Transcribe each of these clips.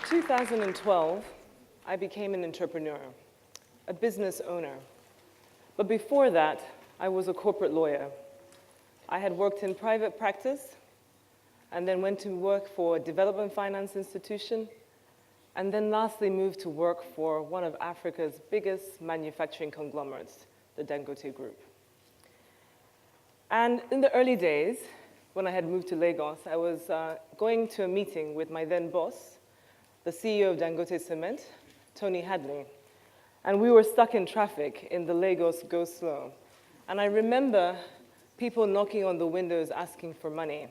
2012, I became an entrepreneur, a business owner. But before that, I was a corporate lawyer. I had worked in private practice and then went to work for a development finance institution, and then lastly moved to work for one of Africa's biggest manufacturing conglomerates, the Dangote Group. And in the early days, when I had moved to Lagos, I was going to a meeting with my then boss, the CEO of Dangote Cement, Tony Hadley. And we were stuck in traffic in the Lagos Go Slow. And I remember people knocking on the windows asking for money.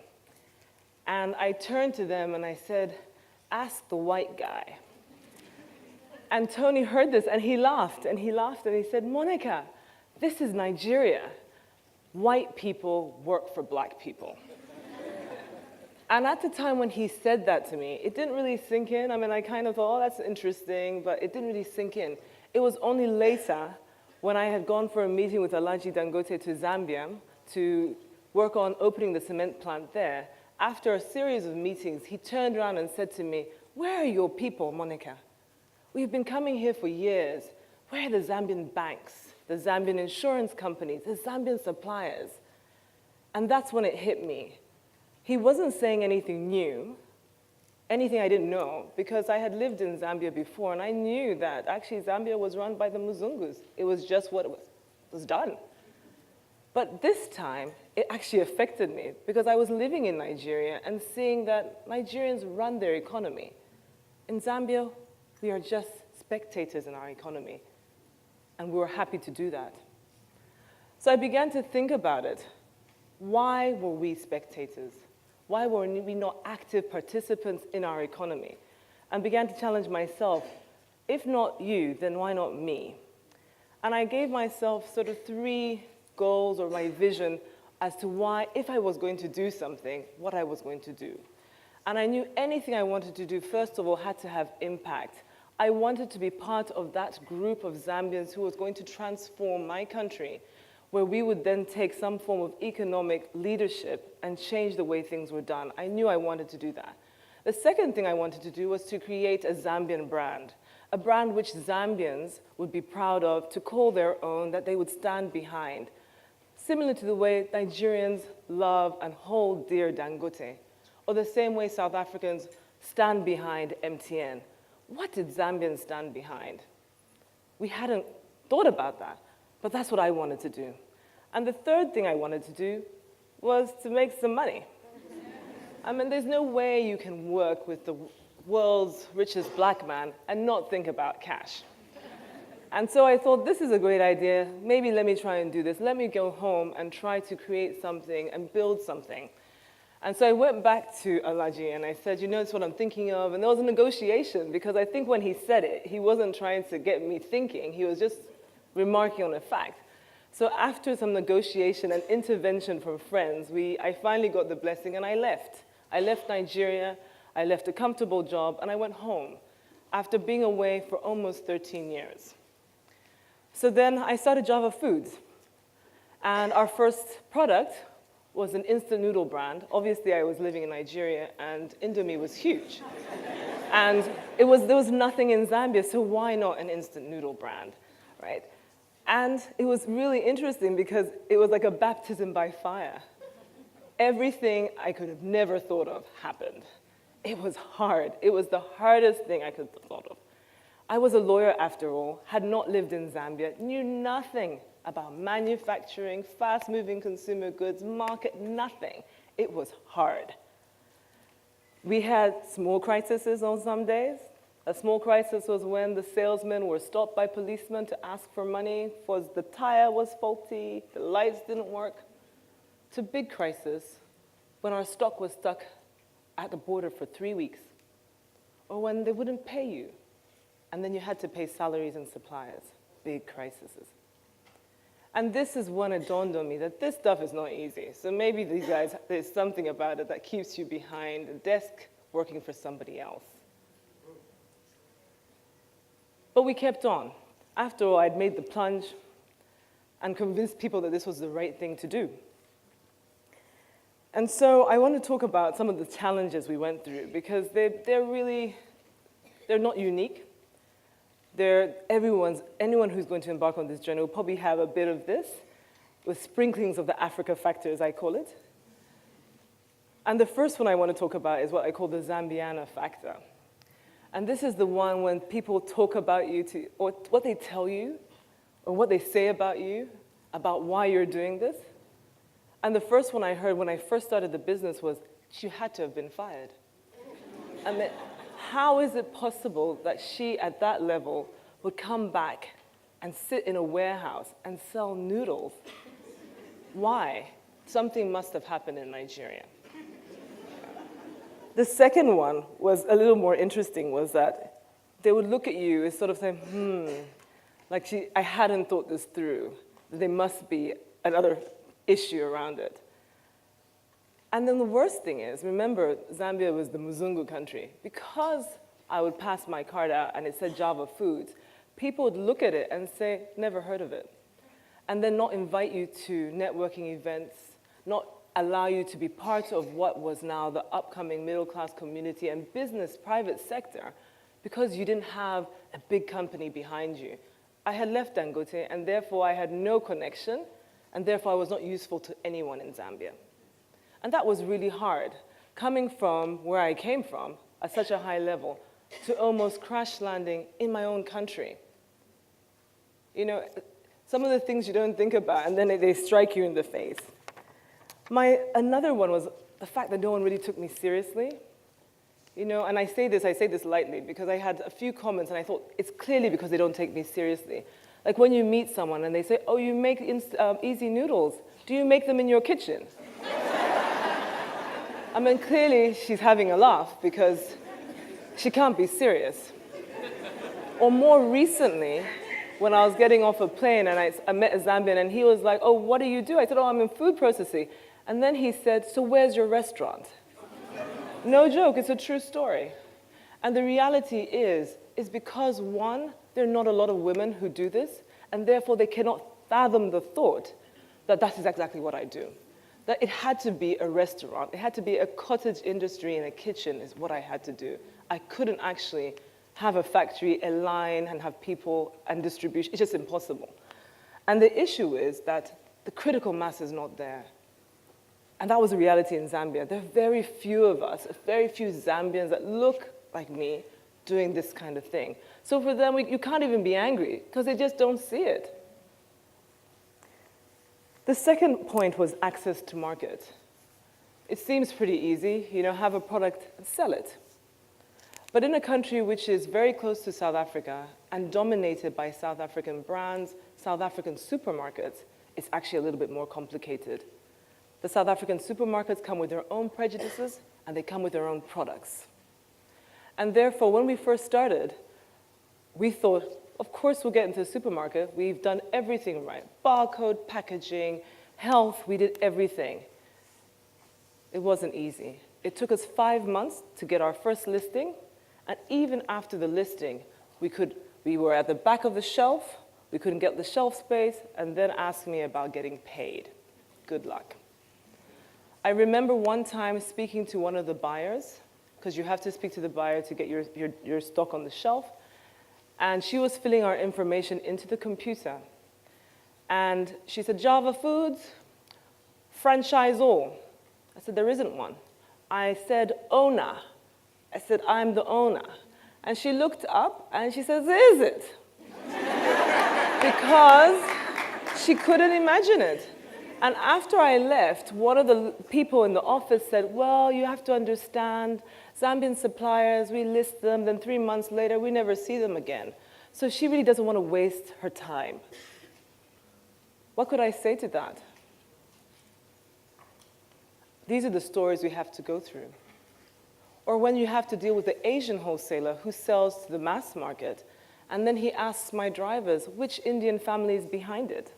And I turned to them and I said, "Ask the white guy." And Tony heard this and he laughed and he laughed and he said, "Monica, this is Nigeria. White people work for black people." And at the time when he said that to me, it didn't really sink in. I mean, I kind of thought, oh, that's interesting, but it didn't really sink in. It was only later, when I had gone for a meeting with Alhaji Dangote to Zambia to work on opening the cement plant there, after a series of meetings, he turned around and said to me, "Where are your people, Monica? We've been coming here for years. Where are the Zambian banks, the Zambian insurance companies, the Zambian suppliers?" And that's when it hit me. He wasn't saying anything new, anything I didn't know, because I had lived in Zambia before, and I knew that actually Zambia was run by the Muzungus. It was just what was done. But this time, it actually affected me, because I was living in Nigeria and seeing that Nigerians run their economy. In Zambia, we are just spectators in our economy, and we were happy to do that. So I began to think about it. Why were we spectators? Why were we not active participants in our economy? And began to challenge myself, if not you, then why not me? And I gave myself sort of 3 goals or my vision as to why, if I was going to do something, what I was going to do. And I knew anything I wanted to do, first of all, had to have impact. I wanted to be part of that group of Zambians who was going to transform my country, where we would then take some form of economic leadership and change the way things were done. I knew I wanted to do that. The second thing I wanted to do was to create a Zambian brand, a brand which Zambians would be proud of, to call their own, that they would stand behind. Similar to the way Nigerians love and hold dear Dangote, or the same way South Africans stand behind MTN. What did Zambians stand behind? We hadn't thought about that, but that's what I wanted to do. And the third thing I wanted to do was to make some money. I mean, there's no way you can work with the world's richest black man and not think about cash. And so I thought, this is a great idea. Maybe let me try and do this. Let me go home and try to create something and build something. And so I went back to Alhaji and I said, you know, it's what I'm thinking of. And there was a negotiation, because I think when he said it, he wasn't trying to get me thinking. He was just remarking on a fact. So after some negotiation and intervention from friends, I finally got the blessing and I left. I left Nigeria, I left a comfortable job, and I went home after being away for almost 13 years. So then I started Java Foods. And our first product was an instant noodle brand. Obviously, I was living in Nigeria, and Indomie was huge. And there was nothing in Zambia, so why not an instant noodle brand, right? And it was really interesting because it was like a baptism by fire. Everything I could have never thought of happened. It was hard. It was the hardest thing I could have thought of. I was a lawyer after all, had not lived in Zambia, knew nothing about manufacturing, fast-moving consumer goods, market, nothing. It was hard. We had small crises on some days. A small crisis was when the salesmen were stopped by policemen to ask for money because the tire was faulty, the lights didn't work. To big crisis when our stock was stuck at the border for 3 weeks, or when they wouldn't pay you, and then you had to pay salaries and suppliers. Big crises. And this is when it dawned on me that this stuff is not easy. So maybe these guys, there's something about it that keeps you behind a desk working for somebody else. But we kept on. After all, I'd made the plunge and convinced people that this was the right thing to do. And so I want to talk about some of the challenges we went through, because they're really They're not unique. Anyone who's going to embark on this journey will probably have a bit of this, with sprinklings of the Africa factor, as I call it. And the first one I want to talk about is what I call the Zambiana factor. And this is the one when people talk about you, or what they tell you, or what they say about you, about why you're doing this. And the first one I heard when I first started the business was, she had to have been fired. I mean, how is it possible that she, at that level, would come back and sit in a warehouse and sell noodles? Why? Something must have happened in Nigeria. The second one was a little more interesting, was that they would look at you and sort of say, like I hadn't thought this through. There must be another issue around it. And then the worst thing is, remember, Zambia was the Muzungu country. Because I would pass my card out and it said Java Foods, people would look at it and say, never heard of it. And then not invite you to networking events, not allow you to be part of what was now the upcoming middle-class community and business private sector, because you didn't have a big company behind you. I had left Dangote, and therefore I had no connection, and therefore I was not useful to anyone in Zambia. And that was really hard, coming from where I came from, at such a high level, to almost crash landing in my own country. You know, some of the things you don't think about, and then they strike you in the face. Another one was the fact that no one really took me seriously. You know, and I say this lightly, because I had a few comments, and I thought, it's clearly because they don't take me seriously. Like when you meet someone and they say, oh, you make easy noodles. Do you make them in your kitchen? I mean, clearly she's having a laugh because she can't be serious. Or more recently, when I was getting off a plane and I met a Zambian and he was like, oh, what do you do? I said, oh, I'm in food processing. And then he said, so where's your restaurant? No joke, it's a true story. And the reality is because one, there are not a lot of women who do this, and therefore they cannot fathom the thought that that is exactly what I do. That it had to be a restaurant, it had to be a cottage industry in a kitchen is what I had to do. I couldn't actually have a factory, a line, and have people and distribution. It's just impossible. And the issue is that the critical mass is not there. And that was a reality in Zambia. There are very few of us, very few Zambians that look like me doing this kind of thing. So for them, you can't even be angry because they just don't see it. The second point was access to market. It seems pretty easy, you know, have a product and sell it. But in a country which is very close to South Africa and dominated by South African brands, South African supermarkets, it's actually a little bit more complicated. The South African supermarkets come with their own prejudices and they come with their own products. And therefore, when we first started, we thought, of course we'll get into the supermarket. We've done everything right. Barcode, packaging, health, we did everything. It wasn't easy. It took us 5 months to get our first listing, and even after the listing, we were at the back of the shelf, we couldn't get the shelf space, and then asked me about getting paid. Good luck. I remember one time speaking to one of the buyers, because you have to speak to the buyer to get your stock on the shelf, and she was filling our information into the computer. And she said, Java Foods, franchisor. I said, there isn't one. I said, owner. I said, I'm the owner. And she looked up and she says, is it? Because she couldn't imagine it. And after I left, one of the people in the office said, well, you have to understand, Zambian suppliers, we list them, then 3 months later, we never see them again. So she really doesn't want to waste her time. What could I say to that? These are the stories we have to go through. Or when you have to deal with the Asian wholesaler who sells to the mass market, and then he asks my drivers, which Indian family is behind it?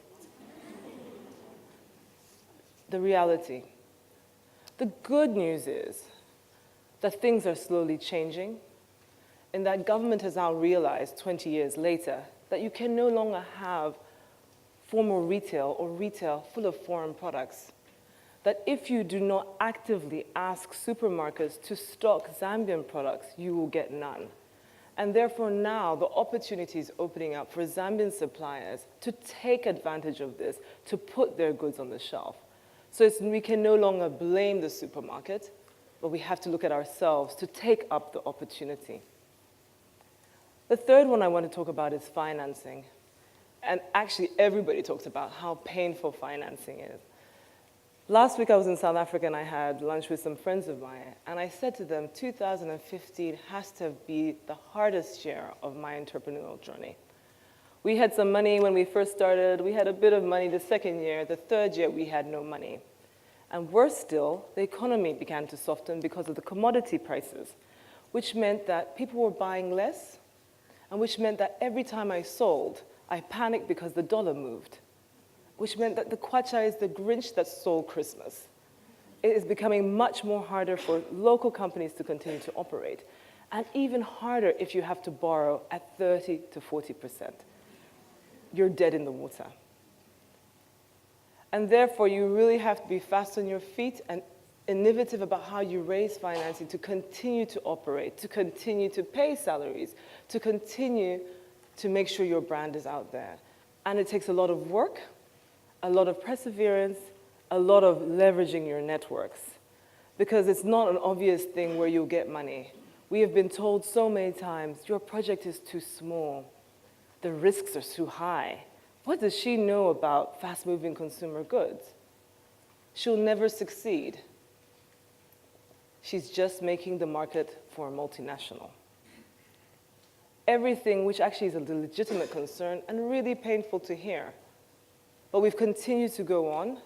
The reality. The good news is that things are slowly changing, and that government has now realized 20 years later that you can no longer have formal retail or retail full of foreign products. That if you do not actively ask supermarkets to stock Zambian products, you will get none. And therefore now the opportunity is opening up for Zambian suppliers to take advantage of this, to put their goods on the shelf. So we can no longer blame the supermarket, but we have to look at ourselves to take up the opportunity. The third one I want to talk about is financing. And actually everybody talks about how painful financing is. Last week I was in South Africa and I had lunch with some friends of mine, and I said to them, 2015 has to be the hardest year of my entrepreneurial journey. We had some money when we first started, we had a bit of money the second year, the third year we had no money. And worse still, the economy began to soften because of the commodity prices, which meant that people were buying less, and which meant that every time I sold, I panicked because the dollar moved, which meant that the kwacha is the Grinch that stole Christmas. It is becoming much more harder for local companies to continue to operate, and even harder if you have to borrow at 30 to 40%. You're dead in the water. And therefore, you really have to be fast on your feet and innovative about how you raise financing to continue to operate, to continue to pay salaries, to continue to make sure your brand is out there. And it takes a lot of work, a lot of perseverance, a lot of leveraging your networks, because it's not an obvious thing where you'll get money. We have been told so many times, your project is too small, the risks are too high. What does she know about fast-moving consumer goods? She'll never succeed. She's just making the market for a multinational. Everything, which actually is a legitimate concern and really painful to hear. But we've continued to go on,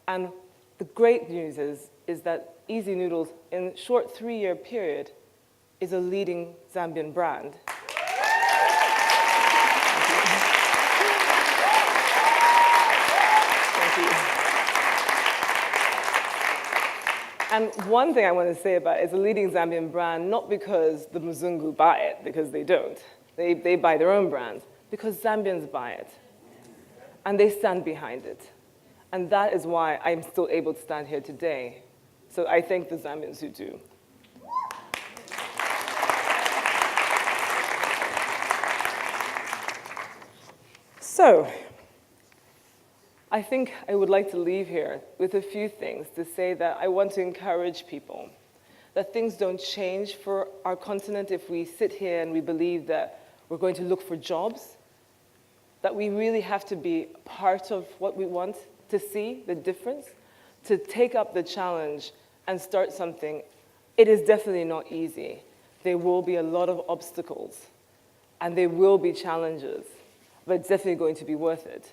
and the great news is that Easy Noodles, in a short 3-year period, is a leading Zambian brand. Thank you. And one thing I want to say about it is a leading Zambian brand, not because the Mzungu buy it, because they don't. They buy their own brands, because Zambians buy it. And they stand behind it. And that is why I'm still able to stand here today. So I thank the Zambians who do. So I think I would like to leave here with a few things to say that I want to encourage people, that things don't change for our continent if we sit here and we believe that we're going to look for jobs, that we really have to be part of what we want to see, the difference, to take up the challenge and start something. It is definitely not easy. There will be a lot of obstacles, and there will be challenges, but it's definitely going to be worth it.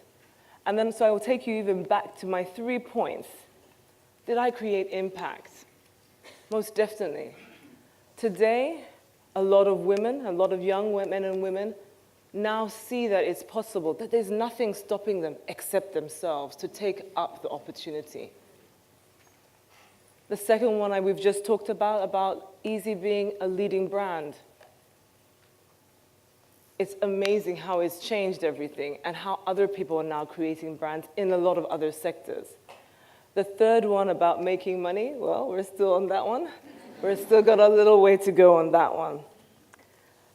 And then, so I will take you even back to my 3 points. Did I create impact? Most definitely. Today, a lot of women, a lot of young men and women, now see that it's possible, that there's nothing stopping them except themselves to take up the opportunity. The second one we've just talked about Easy being a leading brand. It's amazing how it's changed everything and how other people are now creating brands in a lot of other sectors. The third one about making money, well, we're still on that one. We've still got a little way to go on that one.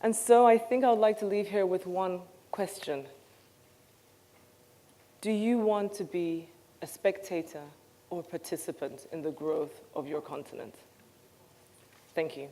And so I think I would like to leave here with one question. Do you want to be a spectator or participant in the growth of your continent? Thank you.